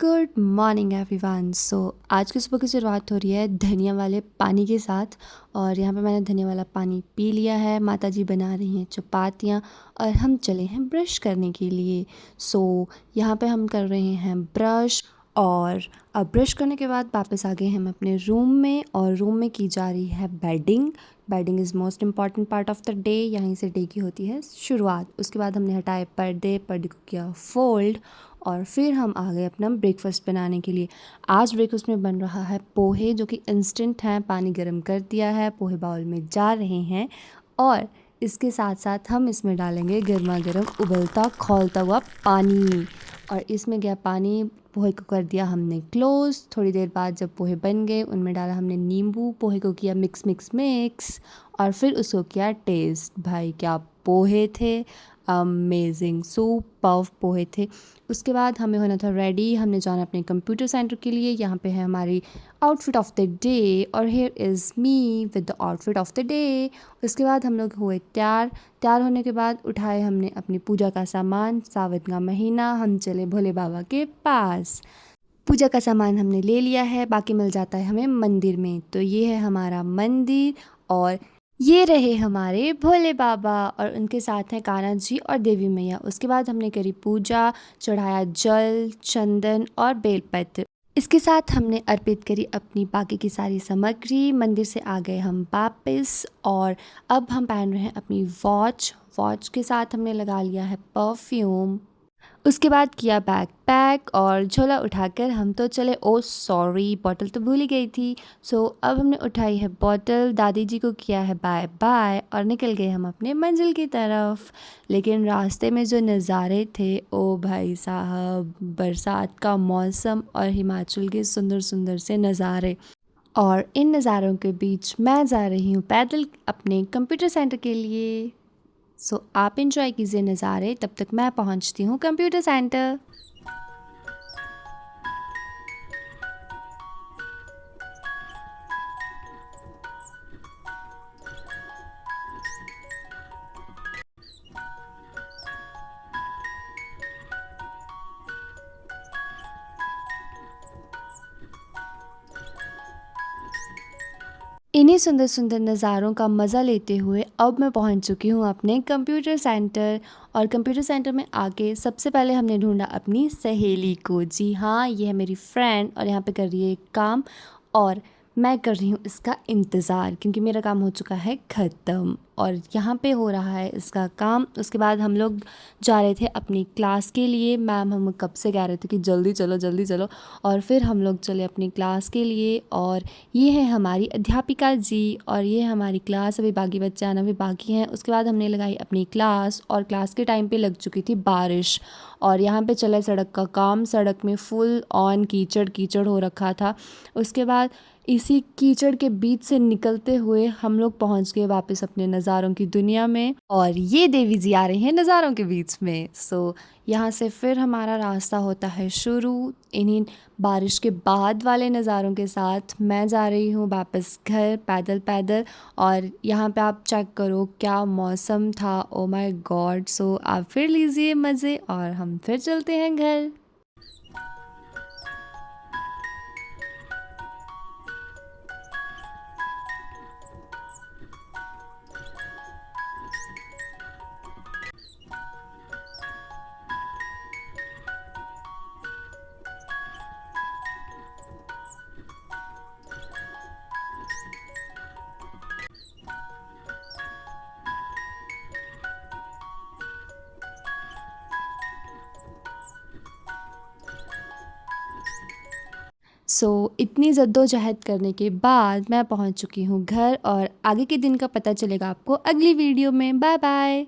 Good morning everyone. आज की सुबह की शुरुआत हो रही है धनिया वाले पानी के साथ। और यहाँ पे मैंने धनिया वाला पानी पी लिया है। माता जी बना रही हैं चपातियाँ और हम चले हैं ब्रश करने के लिए। यहाँ पे हम कर रहे हैं ब्रश। और अब ब्रश करने के बाद वापस आ गए हम अपने रूम में, और रूम में की जा रही है bedding. Bedding is most important part of the day. यहीं से डे की होती है शुरुआत। उसके बाद हमने हटाए पर्दे को किया फोल्ड, और फिर हम आ गए अपना ब्रेकफास्ट बनाने के लिए। आज ब्रेकफास्ट में बन रहा है पोहे, जो कि इंस्टेंट हैं। पानी गर्म कर दिया है, पोहे बाउल में जा रहे हैं, और इसके साथ साथ हम इसमें डालेंगे गर्मा गर्म उबलता खौलता हुआ पानी। और इसमें गया पानी, पोहे को कर दिया हमने क्लोज़। थोड़ी देर बाद जब पोहे बन गए, उनमें डाला हमने नींबू, पोहे को किया मिक्स मिक्स मिक्स, और फिर उसको किया टेस्ट। भाई क्या पोहे थे, अमेजिंग सुपर्ब पोहे थे। उसके बाद हमें होना था रेडी। हमने जाना अपने कंप्यूटर सेंटर के लिए। यहाँ पे है हमारी आउटफिट ऑफ द डे, और here is me with the outfit of the day. उसके बाद हम लोग हुए तैयार होने के बाद उठाए हमने अपनी पूजा का सामान। सावन का महीना, हम चले भोले बाबा के पास। पूजा का सामान हमने ले लिया है, बाकी मिल जाता है हमें मंदिर में। तो ये है हमारा मंदिर, और ये रहे हमारे भोले बाबा, और उनके साथ हैं कान्हा जी और देवी मैया। उसके बाद हमने करी पूजा, चढ़ाया जल, चंदन और बेलपत्र। इसके साथ हमने अर्पित करी अपनी बाकी की सारी सामग्री। मंदिर से आ गए हम वापस, और अब हम पहन रहे हैं अपनी वॉच के साथ हमने लगा लिया है परफ्यूम। उसके बाद किया बैग पैक, और झोला उठाकर हम तो चले। ओ सॉरी, बॉटल तो भूल ही गई थी। अब हमने उठाई है बॉटल, दादी जी को किया है बाय बाय, और निकल गए हम अपने मंजिल की तरफ। लेकिन रास्ते में जो नज़ारे थे, ओ भाई साहब, बरसात का मौसम और हिमाचल के सुंदर सुंदर से नज़ारे। और इन नज़ारों के बीच मैं जा रही हूँ पैदल अपने कंप्यूटर सेंटर के लिए। आप इंजॉय कीजिए नज़ारे, तब तक मैं पहुंचती हूँ कंप्यूटर सेंटर। इन्हीं सुंदर सुंदर नज़ारों का मज़ा लेते हुए अब मैं पहुंच चुकी हूं अपने कंप्यूटर सेंटर। और कंप्यूटर सेंटर में आके सबसे पहले हमने ढूंढा अपनी सहेली को। जी हाँ, ये है मेरी फ्रेंड, और यहाँ पे कर रही है एक काम, और मैं कर रही हूँ इसका इंतज़ार, क्योंकि मेरा काम हो चुका है ख़त्म और यहाँ पे हो रहा है इसका काम। उसके बाद हम लोग जा रहे थे अपनी क्लास के लिए। मैम हम कब से कह रहे थे कि जल्दी चलो जल्दी चलो, और फिर हम लोग चले अपनी क्लास के लिए। और ये है हमारी अध्यापिका जी, और ये है हमारी क्लास। अभी बाकी बच्चे आना भी बाकी हैं। उसके बाद हमने लगाई अपनी क्लास, और क्लास के टाइम पे लग चुकी थी बारिश, और यहाँ पे चला सड़क का काम। सड़क में फुल ऑन कीचड़ कीचड़ हो रखा था। उसके बाद इसी कीचड़ के बीच से निकलते हुए हम लोग पहुँच गए वापस अपने नज़ारों की दुनिया में, और ये देवी जी आ रही हैं नज़ारों के बीच में। यहाँ से फिर हमारा रास्ता होता है शुरू। इन्हीं बारिश के बाद वाले नज़ारों के साथ मैं जा रही हूँ वापस घर पैदल पैदल। और यहाँ पे आप चेक करो क्या मौसम था, ओ माय गॉड। आप फिर लीजिए मज़े, और हम फिर चलते हैं घर। इतनी जद्दोजहद करने के बाद मैं पहुंच चुकी हूं घर, और आगे के दिन का पता चलेगा आपको अगली वीडियो में। Bye bye.